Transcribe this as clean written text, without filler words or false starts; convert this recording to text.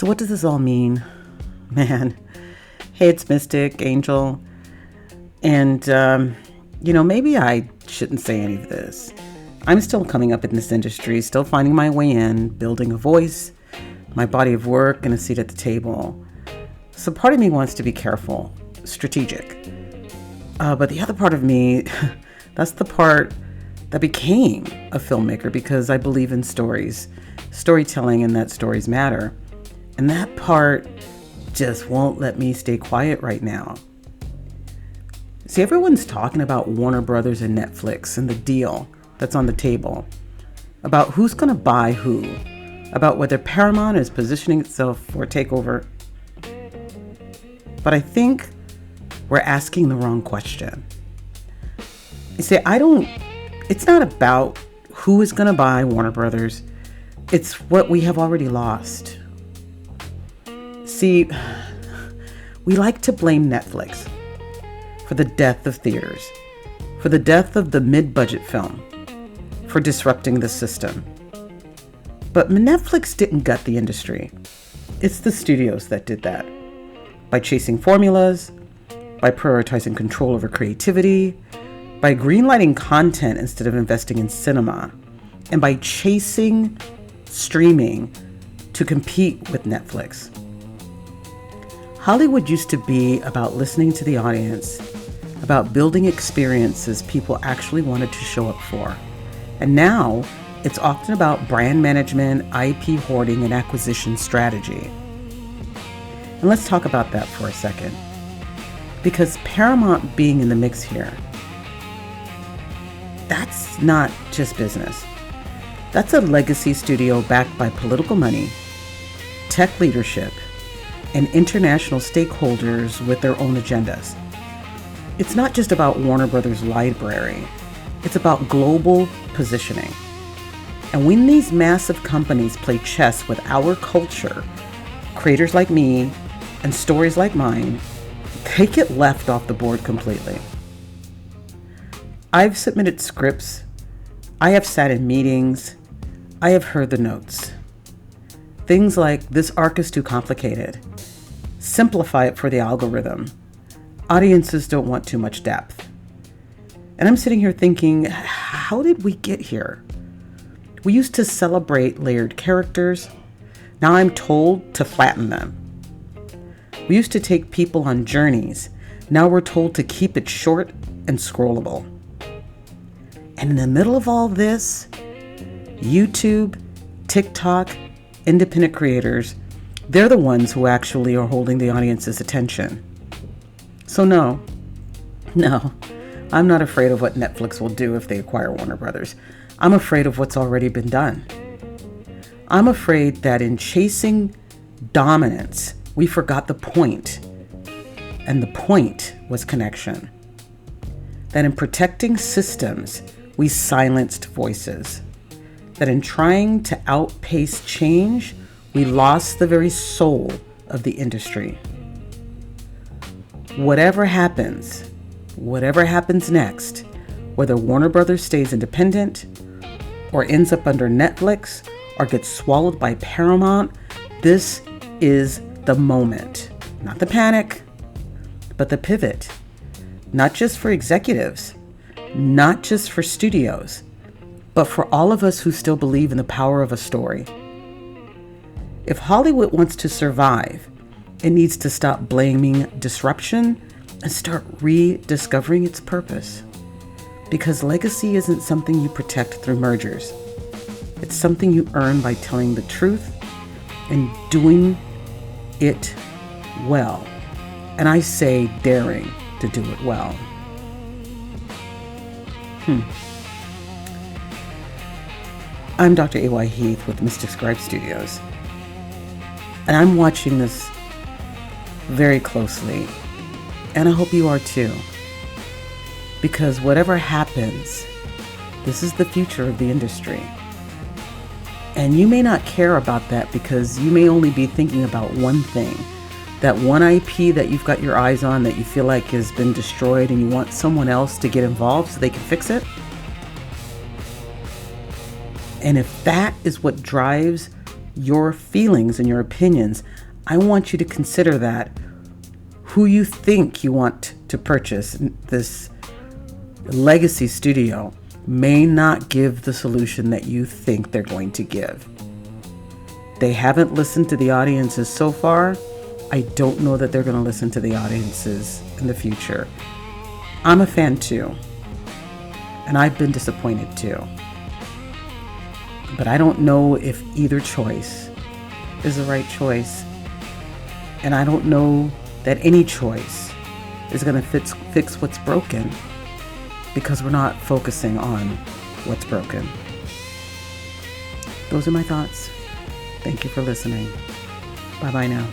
So what does this all mean? Man, hey, it's Mystic, Angel. And, maybe I shouldn't say any of this. I'm still coming up in this industry, still finding my way in, building a voice, my body of work, and a seat at the table. So part of me wants to be careful, strategic. But the other part of me, that's the part that became a filmmaker because I believe in stories, storytelling, and that stories matter. And that part just won't let me stay quiet right now. See, everyone's talking about Warner Brothers and Netflix and the deal that's on the table, about who's going to buy who, about whether Paramount is positioning itself for a takeover. But I think we're asking the wrong question. You see, it's not about who is going to buy Warner Brothers. It's what we have already lost. See, we like to blame Netflix for the death of theaters, for the death of the mid-budget film, for disrupting the system. But Netflix didn't gut the industry. It's the studios that did that. By chasing formulas, by prioritizing control over creativity, by greenlighting content instead of investing in cinema, and by chasing streaming to compete with Netflix. Hollywood used to be about listening to the audience, about building experiences people actually wanted to show up for. And now it's often about brand management, IP hoarding, and acquisition strategy. And let's talk about that for a second. Because Paramount being in the mix here, that's not just business. That's a legacy studio backed by political money, tech leadership, and international stakeholders with their own agendas. It's not just about Warner Brothers' library. It's about global positioning. And when these massive companies play chess with our culture, creators like me and stories like mine, they get left off the board completely. I've submitted scripts. I have sat in meetings. I have heard the notes. Things like, this arc is too complicated. Simplify it for the algorithm. Audiences don't want too much depth. And I'm sitting here thinking, how did we get here? We used to celebrate layered characters. Now I'm told to flatten them. We used to take people on journeys. Now we're told to keep it short and scrollable. And in the middle of all this, YouTube, TikTok, independent creators, they're the ones who actually are holding the audience's attention. So no, I'm not afraid of what Netflix will do if they acquire Warner Brothers. I'm afraid of what's already been done. I'm afraid that in chasing dominance, we forgot the point. And the point was connection. That in protecting systems, we silenced voices. That in trying to outpace change, we lost the very soul of the industry. Whatever happens next, whether Warner Brothers stays independent or ends up under Netflix or gets swallowed by Paramount, this is the moment. Not the panic, but the pivot. Not just for executives, not just for studios, but for all of us who still believe in the power of a story. If Hollywood wants to survive, it needs to stop blaming disruption and start rediscovering its purpose. Because legacy isn't something you protect through mergers. It's something you earn by telling the truth and doing it well. And I say daring to do it well. I'm Dr. A.Y. Heath with Mystic Scribe Studios. And I'm watching this very closely. And I hope you are too. Because whatever happens, this is the future of the industry. And you may not care about that because you may only be thinking about one thing. That one IP that you've got your eyes on that you feel like has been destroyed and you want someone else to get involved so they can fix it. And if that is what drives your feelings and your opinions. I want you to consider that. Who you think you want to purchase this legacy studio may not give the solution that you think they're going to give. They haven't listened to the audiences so far. I don't know that they're going to listen to the audiences in the future. I'm a fan too, and I've been disappointed too. But I don't know if either choice is the right choice. And I don't know that any choice is going to fix what's broken, because we're not focusing on what's broken. Those are my thoughts. Thank you for listening. Bye-bye now.